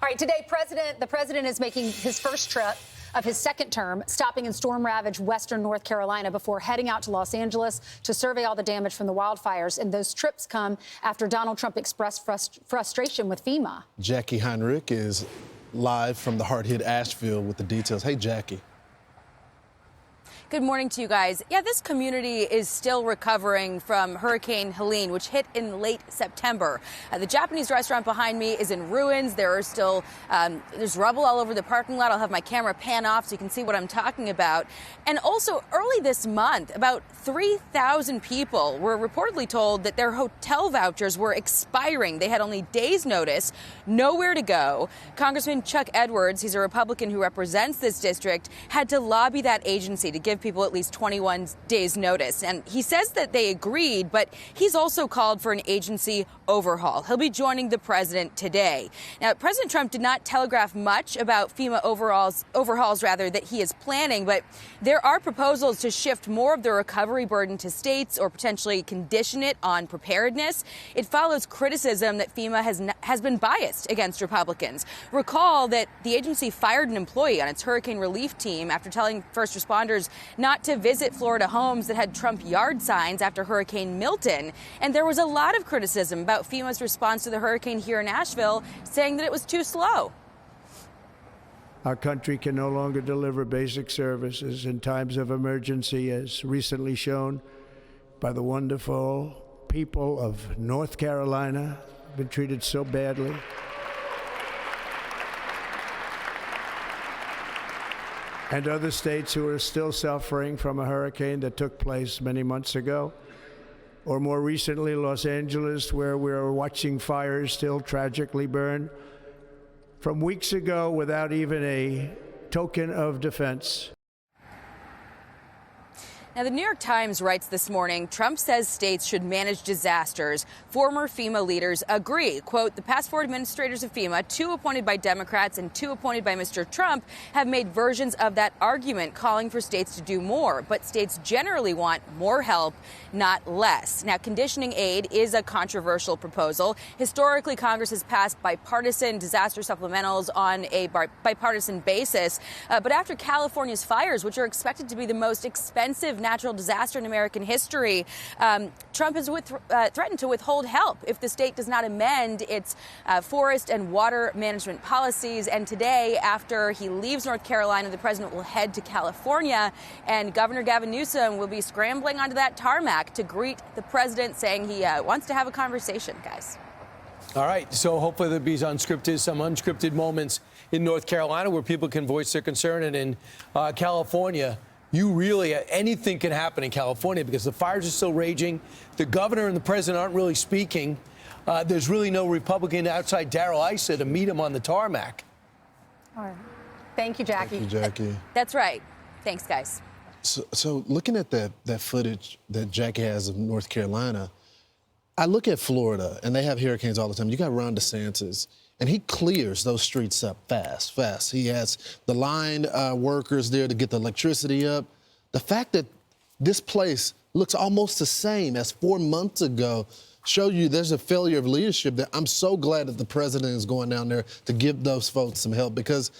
right, today, the president is making his first trip of his second term, stopping in storm-ravaged western North Carolina before heading out to Los Angeles to survey all the damage from the wildfires. And those trips come after Donald Trump expressed frustration with FEMA. Jacqui Heinrich is live from the hard-hit Asheville with the details. Hey, Jacqui. Good morning to you guys. Yeah, this community is still recovering from Hurricane Helene, which hit in late September. The Japanese restaurant behind me is in ruins. There are still, there's rubble all over the parking lot. I'll have my camera pan off so you can see what I'm talking about. And also early this month, about 3,000 people were reportedly told that their hotel vouchers were expiring. They had only days' notice, nowhere to go. Congressman Chuck Edwards, he's a Republican who represents this district, had to lobby that agency to give people at least 21 days notice. And he says that they agreed, but he's also called for an agency overhaul. He'll be joining the president today. Now, President Trump did not telegraph much about FEMA overhauls that he is planning, but there are proposals to shift more of the recovery burden to states or potentially condition it on preparedness. It follows criticism that FEMA has been biased against Republicans. Recall that the agency fired an employee on its hurricane relief team after telling first responders not to visit Florida homes that had Trump yard signs after Hurricane Milton. And there was a lot of criticism about FEMA's response to the hurricane here in Asheville, saying that it was too slow. Our country can no longer deliver basic services in times of emergency, as recently shown by the wonderful people of North Carolina, been treated so badly. And other states who are still suffering from a hurricane that took place many months ago. Or more recently, Los Angeles, where we're watching fires still tragically burn from weeks ago without even a token of defense. Now, the New York Times writes this morning, Trump says states should manage disasters. Former FEMA leaders agree. Quote, the past 4 administrators of FEMA, 2 appointed by Democrats and 2 appointed by Mr. Trump, have made versions of that argument, calling for states to do more. But states generally want more help, not less. Now, conditioning aid is a controversial proposal. Historically, Congress has passed bipartisan disaster supplementals on a bipartisan basis. But after California's fires, which are expected to be the most expensive natural disaster in American history, Trump has threatened to withhold help if the state does not amend its forest and water management policies. And today, after he leaves North Carolina, the president will head to California, and Governor Gavin Newsom will be scrambling onto that tarmac to greet the president, saying he wants to have a conversation, guys. All right, so hopefully there'll be some unscripted moments in North Carolina where people can voice their concern, and in California, anything can happen in California because the fires are still raging. The governor and the president aren't really speaking. There's really no Republican outside Darrell Issa to meet him on the tarmac. All right. Thank you, Jacqui. Thank you, Jacqui. That's right. Thanks, guys. So looking at that footage that Jacqui has of North Carolina, I look at Florida, and they have hurricanes all the time. You got Ron DeSantis, and he clears those streets up fast. He has the line workers there to get the electricity up. The fact that this place looks almost the same as 4 months ago show you there's a failure of leadership. That I'm so glad that the president is going down there to give those folks some help, because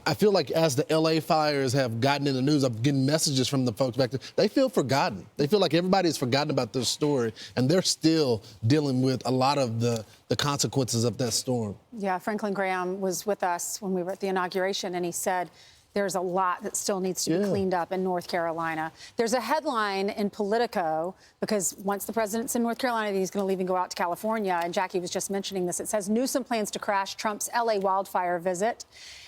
I feel like as the L.A. fires have gotten in the news, I'm getting messages from the folks back there. They feel forgotten. They feel like everybody has forgotten about their story, and they're still dealing with a lot of the consequences of that storm. Yeah, Franklin Graham was with us when we were at the inauguration, and he said there's a lot that still needs to be cleaned up in North Carolina. There's a headline in Politico, because once the president's in North Carolina, he's going to leave and go out to California. And Jacqui was just mentioning this. It says Newsom plans to crash Trump's L.A. wildfire visit.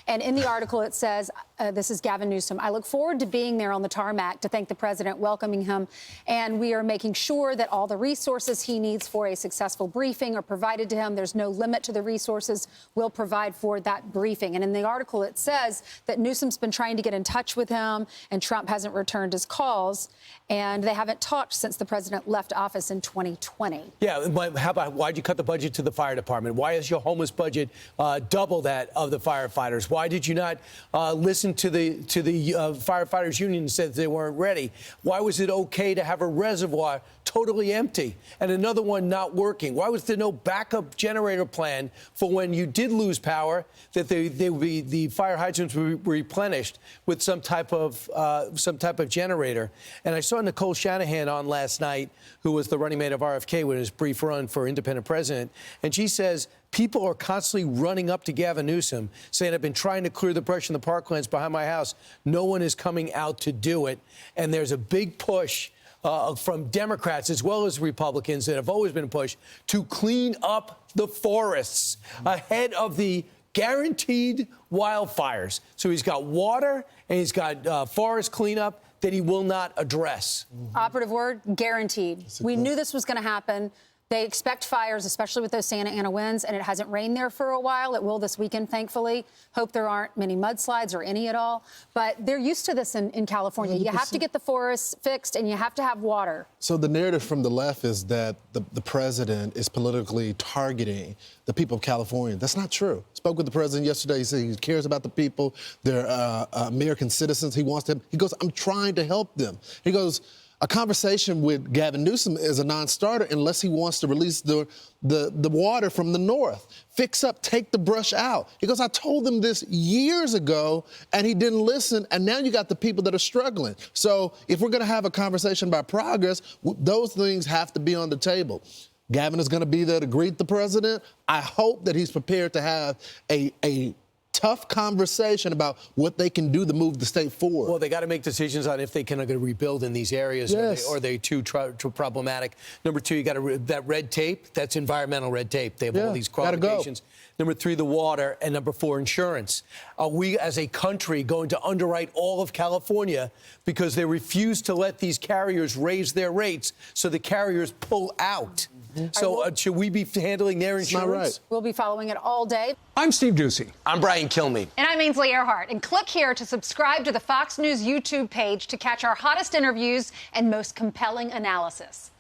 And in the article, it says, this is Gavin Newsom, I look forward to being there on the tarmac to thank the president, welcoming him. And we are making sure that all the resources he needs for a successful briefing are provided to him. There's no limit to the resources we'll provide for that briefing. And in the article, it says that Newsom's been trying to get in touch with him, and Trump hasn't returned his calls. And they haven't talked since the president left office in 2020. Yeah, but how about, why'd you cut the budget to the fire department? Why is your homeless budget double that of the firefighters? Why did you not listen listened to the firefighters union and said they weren't ready? Why was it okay to have a reservoir totally empty and another one not working? Why was there no backup generator plan for when you did lose power, that the fire hydrants were replenished with some type of generator? And I saw Nicole Shanahan on last night, who was the running mate of RFK with his brief run for independent president, and she says people are constantly running up to Gavin Newsom saying, I've been trying to clear the brush in the parklands behind my house. No one is coming out to do it. And there's a big push from Democrats as well as Republicans that have always been pushed to clean up the forests ahead of the guaranteed wildfires. So he's got water and he's got forest cleanup that he will not address. Operative word, guaranteed. We knew this was going to happen. They expect fires, especially with those Santa Ana winds, and it hasn't rained there for a while. It will this weekend, thankfully. Hope there aren't many mudslides or any at all. But they're used to this in California. 100%. You have to get the forests fixed, and you have to have water. So the narrative from the left is that the president is politically targeting the people of California. That's not true. Spoke with the president yesterday. He said he cares about the people. They're American citizens. He wants them. He goes, I'm trying to help them. He goes, a conversation with Gavin Newsom is a non-starter unless he wants to release the water from the north. Fix up, take the brush out. He goes, I told them this years ago, and he didn't listen, and now you got the people that are struggling. So if we're going to have a conversation about progress, those things have to be on the table. Gavin is going to be there to greet the president. I hope that he's prepared to have a tough conversation about what they can do to move the state forward. Well, they got to make decisions on if they can rebuild in these areas, yes, or are they too problematic. Number two, you got that red tape. That's environmental red tape. They have all these qualifications. Number three, the water. And number four, insurance. Are we as a country going to underwrite all of California because they refuse to let these carriers raise their rates so the carriers pull out? So should we be handling their insurance? Not right. We'll be following it all day. I'm Steve Ducey. I'm Brian Kilmeade. And I'm Ainsley Earhart. And click here to subscribe to the Fox News YouTube page to catch our hottest interviews and most compelling analysis.